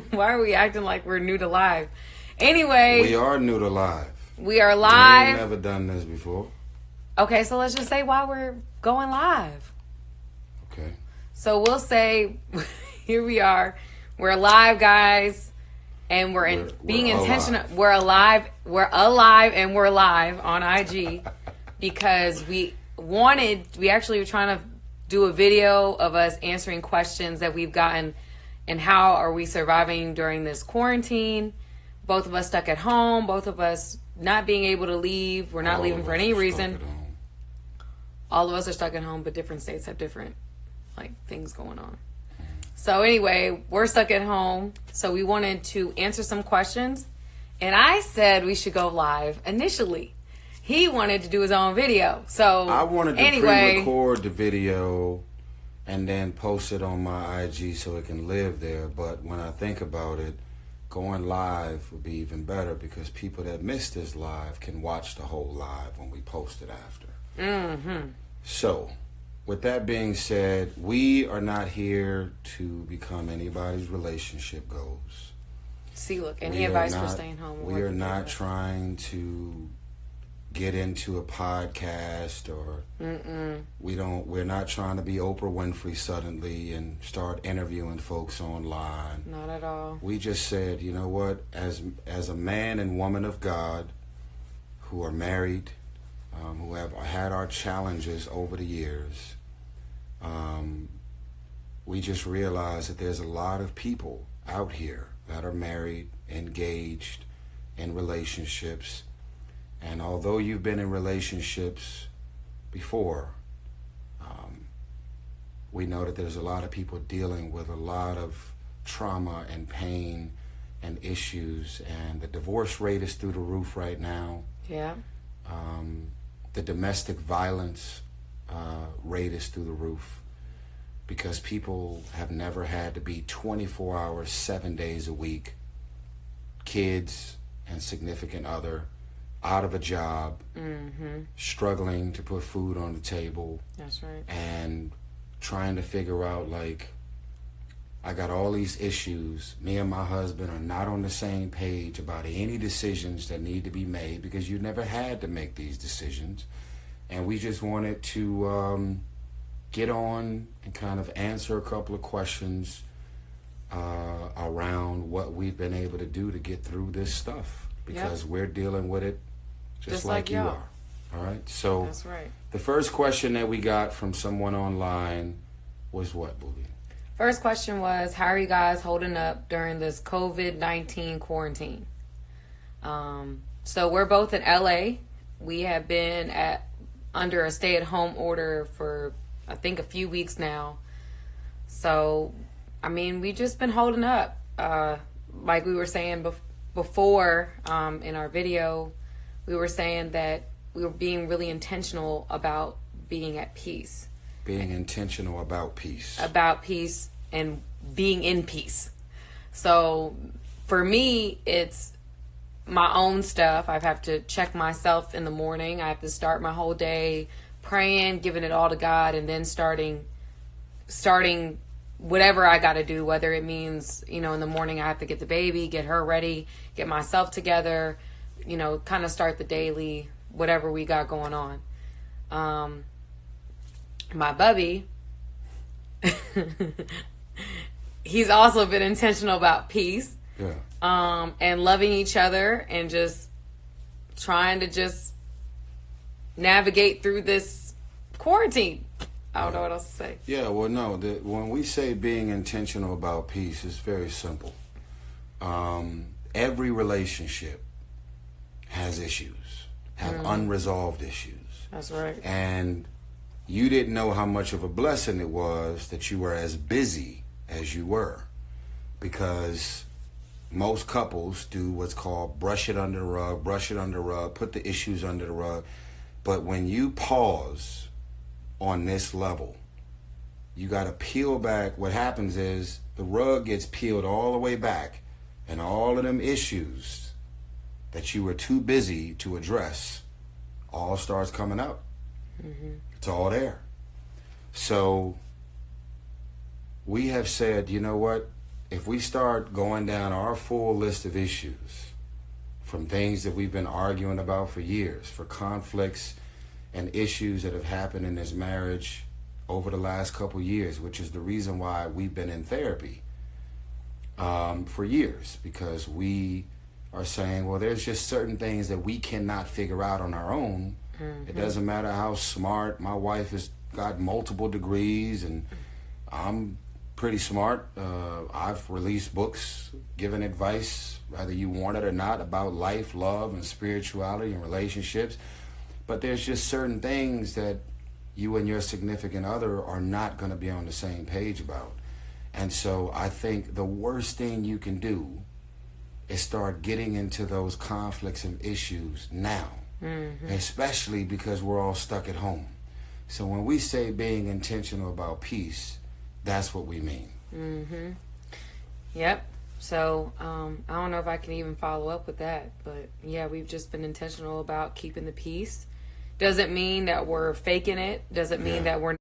Why are we acting like we're new to live? Anyway, We are new to live. we are We live. ain't never done this before. Okay, so let's just say why we're going live. Okay. So we'll say, here we are. We're live, guys, and we're being we're intentional. alive. We're alive. We're alive, and we're live on IG because we actually were trying to do a video of us answering questions that we've gotten, and how are we surviving during this quarantine? Both of us stuck at home. Both of us not being able to leave. We're not All leaving of for us any are stuck reason. at home. All of us are stuck at home, but different states have different things going on. So anyway, we're stuck at home. So we wanted to answer some questions. And I said we should go live initially. He wanted to do his own video. So I wanted to anyway, pre-record the video and then post it on my IG so it can live there. But when I think about it, going live would be even better because people that miss this live can watch the whole live when we post it after. Mm-hmm. So, with that being said, we are not here to become anybody's relationship goals. See, look, any We are advice for not- staying home? We are not trying to get into a podcast or we're not trying to be Oprah Winfrey suddenly and start interviewing folks online. Not at all. We just said, you know what, as a man and woman of God who are married, who have had our challenges over the years, we just realized that there's a lot of people out here that are married, engaged, in relationships. And although you've been in relationships before, we know that there's a lot of people dealing with a lot of trauma and pain and issues. And the divorce rate is through the roof right now. Yeah. The domestic violence rate is through the roof because people have never had to be 24 hours, 7 days a week, kids and significant other, out of a job, struggling to put food on the table. That's right. And trying to figure out, I got all these issues. Me and my husband are not on the same page about any decisions that need to be made because you never had to make these decisions. And we just wanted to get on and kind of answer a couple of questions around what we've been able to do to get through this stuff because we're dealing with it just like you y'all are. All right. So That's right. the first question that we got from someone online was what, Boogie? First question was, how are you guys holding up during this COVID-19 quarantine? So we're both in LA. We have been under a stay-at-home order for, I think, a few weeks now. So, I mean, we just been holding up. Like we were saying before in our video, we were saying that we were being really intentional about being at peace. Being intentional about peace. About peace and being in peace. So for me, it's my own stuff. I have to check myself in the morning. I have to start my whole day praying, giving it all to God, and then starting whatever I got to do, whether it means, in the morning I have to get the baby, get her ready, get myself together, kind of start the daily, whatever we got going on. My bubby, he's also been intentional about peace. Yeah. And loving each other and just trying to just navigate through this quarantine. I don't know what else to say. Yeah, well, no. When we say being intentional about peace, it's very simple. Every relationship has issues, have unresolved issues. That's right. And you didn't know how much of a blessing it was that you were as busy as you were, because most couples do what's called brush it under the rug, put the issues under the rug. But when you pause on this level, you got to peel back. What happens is the rug gets peeled all the way back, and all of them issues that you were too busy to address all starts coming up. It's all there. So we have said, you know what? if we start going down our full list of issues, from things that we've been arguing about for years, for conflicts and issues that have happened in this marriage over the last couple years, which is the reason why we've been in therapy for years, because we are saying, well, there's just certain things that we cannot figure out on our own. It doesn't matter how smart. My wife has got multiple degrees, and I'm pretty smart. I've released books, given advice, whether you want it or not, about life, love, and spirituality and relationships. But there's just certain things that you and your significant other are not going to be on the same page about. And so I think the worst thing you can do is start getting into those conflicts and issues now, especially because we're all stuck at home. So when we say being intentional about peace, that's what we mean. Yep. So I don't know if I can even follow up with that, but yeah, we've just been intentional about keeping the peace. Doesn't mean that we're faking it. Doesn't mean that we're